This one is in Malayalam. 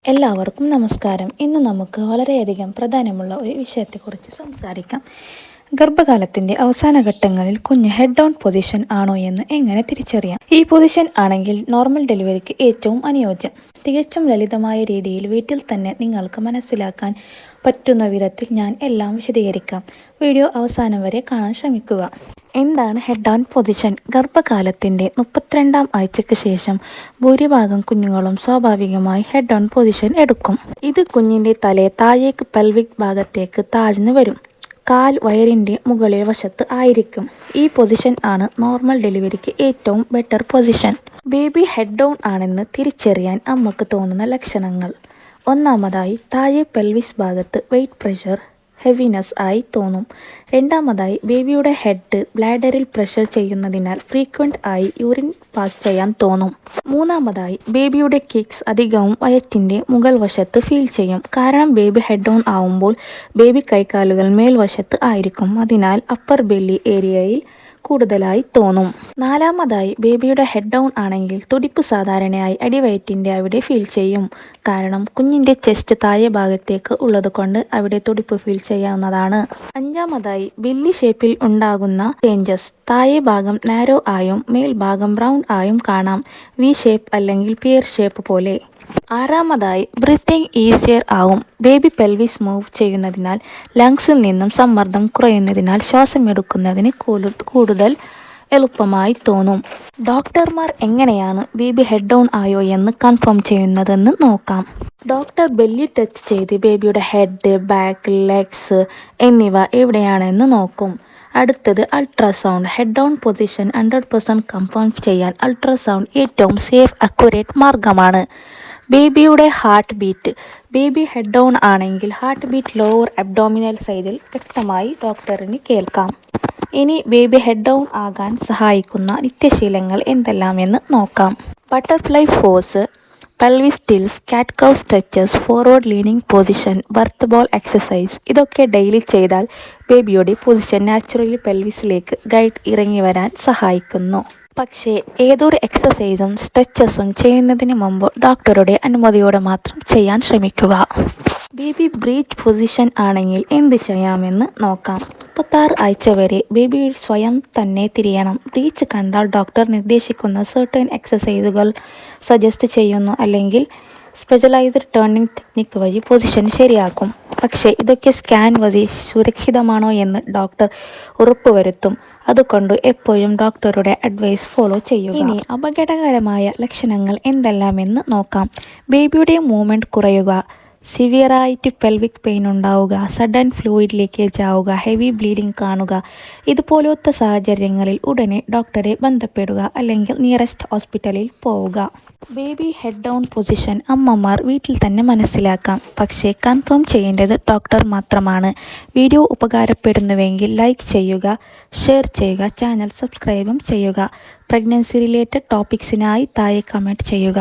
എല്ലാവർക്കും നമസ്കാരം. ഇന്ന് നമുക്ക് വളരെയധികം പ്രാധാന്യമുള്ള ഒരു വിഷയത്തെക്കുറിച്ച് സംസാരിക്കാം. ഗർഭകാലത്തിൻ്റെ അവസാന ഘട്ടങ്ങളിൽ കുഞ്ഞ് ഹെഡ് ഡൗൺ പൊസിഷൻ ആണോ എന്ന് എങ്ങനെ തിരിച്ചറിയാം? ഈ പൊസിഷൻ ആണെങ്കിൽ നോർമൽ ഡെലിവറിക്ക് ഏറ്റവും അനുയോജ്യം. തികച്ചും ലളിതമായ രീതിയിൽ വീട്ടിൽ തന്നെ നിങ്ങൾക്ക് മനസ്സിലാക്കാൻ പറ്റുന്ന വിധത്തിൽ ഞാൻ എല്ലാം വിശദീകരിക്കാം. വീഡിയോ അവസാനം വരെ കാണാൻ ശ്രമിക്കുക. എന്താണ് ഹെഡ് ഡൗൺ പൊസിഷൻ? ഗർഭകാലത്തിൻ്റെ 32-ാം ആഴ്ചയ്ക്ക് ശേഷം ഭൂരിഭാഗം കുഞ്ഞുങ്ങളും സ്വാഭാവികമായി ഹെഡ് ഡൗൺ പൊസിഷൻ എടുക്കും. ഇത് കുഞ്ഞിൻ്റെ തല താഴേക്ക് പെൽവിക് ഭാഗത്തേക്ക് താഴ്ന്നു വരും. കാൽ വയറിൻ്റെ മുകളിൽ വശത്ത് ആയിരിക്കും. ഈ പൊസിഷൻ ആണ് നോർമൽ ഡെലിവറിക്ക് ഏറ്റവും better position. Baby head down ആണെന്ന് തിരിച്ചറിയാൻ അമ്മക്ക് തോന്നുന്ന ലക്ഷണങ്ങൾ. ഒന്നാമതായി, താഴെ പെൽവിസ് ഭാഗത്ത് വെയ്റ്റ് പ്രഷർ, ഹെവിനെസ് ആയി തോന്നും. രണ്ടാമതായി, ബേബിയുടെ ഹെഡ് ബ്ലാഡറിൽ പ്രഷർ ചെയ്യുന്നതിനാൽ ഫ്രീക്വൻ്റ് ആയി യൂറിൻ പാസ് ചെയ്യാൻ തോന്നും. മൂന്നാമതായി, ബേബിയുടെ കിക്സ് അധികവും വയറ്റിൻ്റെ മുകൾ വശത്ത് ഫീൽ ചെയ്യും. കാരണം ബേബി ഹെഡ് ഡൗൺ ആവുമ്പോൾ ബേബി കൈകാലുകൾ മേൽവശത്ത് ആയിരിക്കും. അതിനാൽ അപ്പർ ബെല്ലി ഏരിയയിൽ കൂടുതലായി തോന്നും. നാലാമതായി, ബേബിയുടെ ഹെഡ് ഡൗൺ ആണെങ്കിൽ തുടിപ്പ് സാധാരണയായി അടിവയറ്റിൻ്റെ അവിടെ ഫീൽ ചെയ്യും. കാരണം കുഞ്ഞിൻ്റെ ചെസ്റ്റ് താഴെ ഭാഗത്തേക്ക് ഉള്ളതുകൊണ്ട് അവിടെ തുടിപ്പ് ഫീൽ ചെയ്യാവുന്നതാണ്. അഞ്ചാമതായി, ബെല്ലി ഷേപ്പിൽ ഉണ്ടാകുന്ന ചേഞ്ചസ്. താഴെ ഭാഗം നാരോ ആയും മേൽഭാഗം റൗണ്ട് ആയും കാണാം, വി ഷേപ്പ് അല്ലെങ്കിൽ പിയർ ഷേപ്പ് പോലെ. ആറാമതായി, ബ്രീത്തിങ് ഈസിയർ ആവും. ബേബി പെൽവിസ് മൂവ് ചെയ്യുന്നതിനാൽ ലങ്സിൽ നിന്നും സമ്മർദ്ദം കുറയുന്നതിനാൽ ശ്വാസമെടുക്കുന്നതിന് കൂടുതൽ എളുപ്പമായി തോന്നും. ഡോക്ടർമാർ എങ്ങനെയാണ് ബേബി ഹെഡ് ഡൗൺ ആയോ എന്ന് കൺഫേം ചെയ്യുന്നതെന്ന് നോക്കാം. ഡോക്ടർ ബെല്ലി ടച്ച് ചെയ്ത് ബേബിയുടെ ഹെഡ്, ബാക്ക്, ലെഗ്സ് എന്നിവ എവിടെയാണെന്ന് നോക്കും. അടുത്തത് ultrasound. Head down position 100% confirm ചെയ്യാൻ അൾട്രാസൗണ്ട് ഏറ്റവും സേഫ്, അക്യുറേറ്റ് മാർഗമാണ്. ബേബിയുടെ heart beat. Baby head down ആണെങ്കിൽ ഹാർട്ട് ബീറ്റ് ലോവർ അബ്ഡോമിനൽ സൈഡിൽ വ്യക്തമായി ഡോക്ടറിന് കേൾക്കാം. ഇനി ബേബി ഹെഡ് ഡൗൺ ആകാൻ സഹായിക്കുന്ന നിത്യശീലങ്ങൾ എന്തെല്ലാമെന്ന് നോക്കാം. Butterfly pose, pelvis tilts, cat cow stretches, forward leaning position, birth ball exercise. ഇതൊക്കെ ഡെയിലി ചെയ്താൽ ബേബിയുടെ പൊസിഷൻ നാച്ചുറലി പെൽവിസിലേക്ക് ഗൈഡ് ഇറങ്ങി വരാൻ സഹായിക്കുന്നു. പക്ഷേ ഏതൊരു എക്സസൈസും സ്ട്രെച്ചസും ചെയ്യുന്നതിന് മുമ്പ് ഡോക്ടറുടെ അനുമതിയോടെ മാത്രം ചെയ്യാൻ ശ്രമിക്കുക. ബേബി ബ്രീച്ച് പൊസിഷൻ ആണെങ്കിൽ എന്ത് ചെയ്യാമെന്ന് നോക്കാം. 36 ആഴ്ച വരെ ബേബി സ്വയം തന്നെ തിരിയണം. ബ്രീച്ച് കണ്ടാൽ ഡോക്ടർ നിർദ്ദേശിക്കുന്ന സർട്ടൻ എക്സസൈസുകൾ സജസ്റ്റ് ചെയ്യുന്നു, അല്ലെങ്കിൽ സ്പെഷ്യലൈസ്ഡ് ടേണിംഗ് ടെക്നിക് വഴി പൊസിഷൻ ശരിയാക്കും. പക്ഷേ ഇതൊക്കെ സ്കാൻ വഴി സുരക്ഷിതമാണോ എന്ന് ഡോക്ടർ ഉറപ്പുവരുത്തും. അതുകൊണ്ട് എപ്പോഴും ഡോക്ടറുടെ അഡ്വൈസ് ഫോളോ ചെയ്യുക. ഇനി അപകടകരമായ ലക്ഷണങ്ങൾ എന്തെല്ലാമെന്ന് നോക്കാം. ബേബിയുടെ മൂവ്മെൻറ്റ് കുറയുക, സിവിയറായിട്ട് പെൽവിക് പെയിൻ ഉണ്ടാവുക, സഡൻ ഫ്ലൂയിഡ് ലീക്കേജ് ആവുക, ഹെവി ബ്ലീഡിംഗ് കാണുക. ഇതുപോലത്തെ സാഹചര്യങ്ങളിൽ ഉടനെ ഡോക്ടറെ ബന്ധപ്പെടുക, അല്ലെങ്കിൽ നിയറസ്റ്റ് ഹോസ്പിറ്റലിൽ പോവുക. ബേബി ഹെഡ് ഡൗൺ പൊസിഷൻ അമ്മമാർ വീട്ടിൽ തന്നെ മനസ്സിലാക്കാം. പക്ഷേ കൺഫേം ചെയ്യേണ്ടത് ഡോക്ടർ മാത്രമാണ്. വീഡിയോ ഉപകാരപ്പെടുന്നുവെങ്കിൽ ലൈക്ക് ചെയ്യുക, ഷെയർ ചെയ്യുക, ചാനൽ സബ്സ്ക്രൈബും ചെയ്യുക. പ്രഗ്നൻസി റിലേറ്റഡ് ടോപ്പിക്സിനായി താഴെ കമൻറ്റ് ചെയ്യുക.